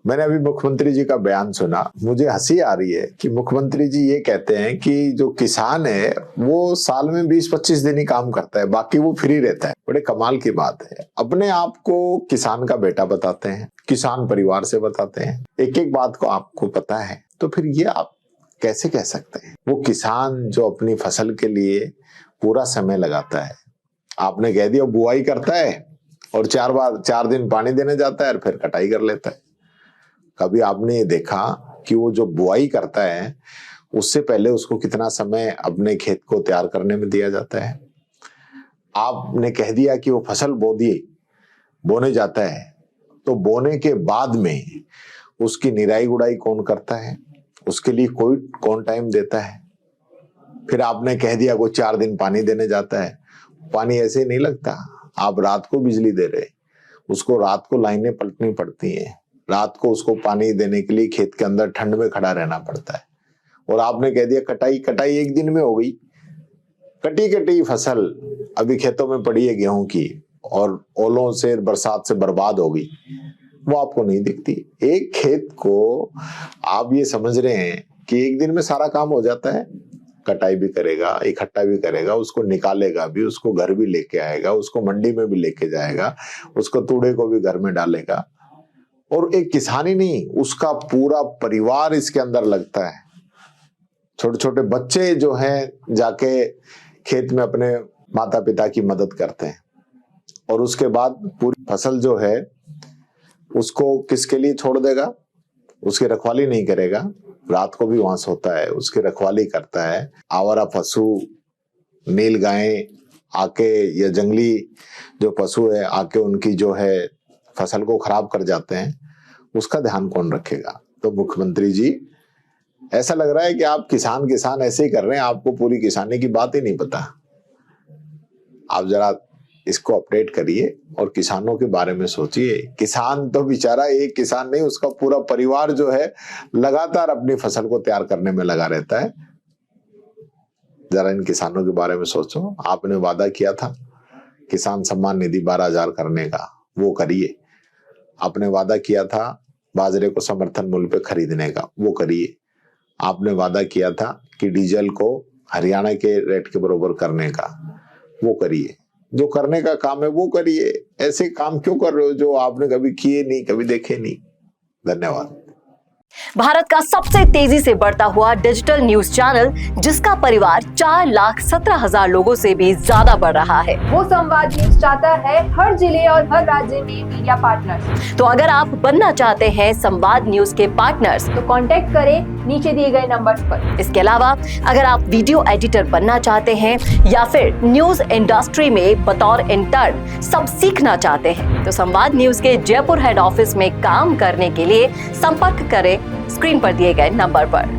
मैंने अभी मुख्यमंत्री जी का बयान सुना, मुझे हंसी आ रही है कि मुख्यमंत्री जी ये कहते हैं कि जो किसान है वो साल में 20-25 दिन ही काम करता है, बाकी वो फ्री रहता है। बड़े कमाल की बात है। अपने आप को किसान का बेटा बताते हैं, किसान परिवार से बताते हैं, एक एक बात को आपको पता है, तो फिर ये आप कैसे कह सकते हैं? वो किसान जो अपनी फसल के लिए पूरा समय लगाता है, आपने कह दिया बुआई करता है और 4 दिन पानी देने जाता है और फिर कटाई कर लेता है। कभी आपने ये देखा कि वो जो बुआई करता है उससे पहले उसको कितना समय अपने खेत को तैयार करने में दिया जाता है? आपने कह दिया कि वो फसल बोने जाता है, तो बोने के बाद में उसकी निराई गुड़ाई कौन करता है? उसके लिए कौन टाइम देता है? फिर आपने कह दिया वो 4 दिन पानी देने जाता है। पानी ऐसे ही नहीं लगता, आप रात को बिजली दे रहे, उसको रात को लाइनें पलटनी पड़ती हैं, रात को उसको पानी देने के लिए खेत के अंदर ठंड में खड़ा रहना पड़ता है। और आपने कह दिया कटाई 1 दिन में हो गई। कटी फसल अभी खेतों में पड़ी है गेहूं की और ओलों से बरसात से बर्बाद हो गई, वो आपको नहीं दिखती। एक खेत को आप ये समझ रहे हैं कि 1 दिन में सारा काम हो जाता है। कटाई भी करेगा, इकट्ठा भी करेगा, उसको निकालेगा भी, उसको घर भी लेके आएगा, उसको मंडी में भी लेके जाएगा, उसको तूड़े को भी घर में डालेगा। और एक किसान ही नहीं, उसका पूरा परिवार इसके अंदर लगता है। छोटे छोटे बच्चे जो हैं जाके खेत में अपने माता पिता की मदद करते हैं, और उसके बाद पूरी फसल जो है उसको किसके लिए छोड़ देगा? उसकी रखवाली नहीं करेगा, रात को भी वहां सोता है, उसकी रखवाली करता है। आवारा पशु, नील गायें आके या जंगली जो पशु है आके उनकी जो है फसल को खराब कर जाते हैं, उसका ध्यान कौन रखेगा? तो मुख्यमंत्री जी, ऐसा लग रहा है कि आप किसान ऐसे ही कर रहे हैं, आपको पूरी किसानी की बात ही नहीं पता। आप जरा इसको अपडेट करिए और किसानों के बारे में सोचिए। किसान तो बेचारा एक किसान नहीं, उसका पूरा परिवार जो है लगातार अपनी फसल को तैयार करने में लगा रहता है। जरा इन किसानों के बारे में सोचो। आपने वादा किया था किसान सम्मान निधि 12,000 करने का, वो करिए। आपने वादा किया था बाजरे को समर्थन मूल्य पे खरीदने का, वो करिए। आपने वादा किया था कि डीजल को हरियाणा के रेट के बराबर करने का, वो करिए। जो करने का काम है वो करिए। ऐसे काम क्यों कर रहे हो जो आपने कभी किए नहीं, कभी देखे नहीं? धन्यवाद। भारत का सबसे तेजी से बढ़ता हुआ डिजिटल न्यूज चैनल, जिसका परिवार 4,17,000 लोगों से भी ज्यादा बढ़ रहा है, वो संवाद न्यूज चाहता है हर जिले और हर राज्य में मीडिया पार्टनर्स। तो अगर आप बनना चाहते हैं संवाद न्यूज के पार्टनर्स, तो कांटेक्ट करें नीचे दिए गए नंबर्स पर। इसके अलावा अगर आप वीडियो एडिटर बनना चाहते हैं या फिर न्यूज इंडस्ट्री में बतौर इंटर्न सब सीखना चाहते हैं, तो संवाद न्यूज के जयपुर हेड ऑफिस में काम करने के लिए संपर्क करें स्क्रीन पर दिए गए नंबर पर।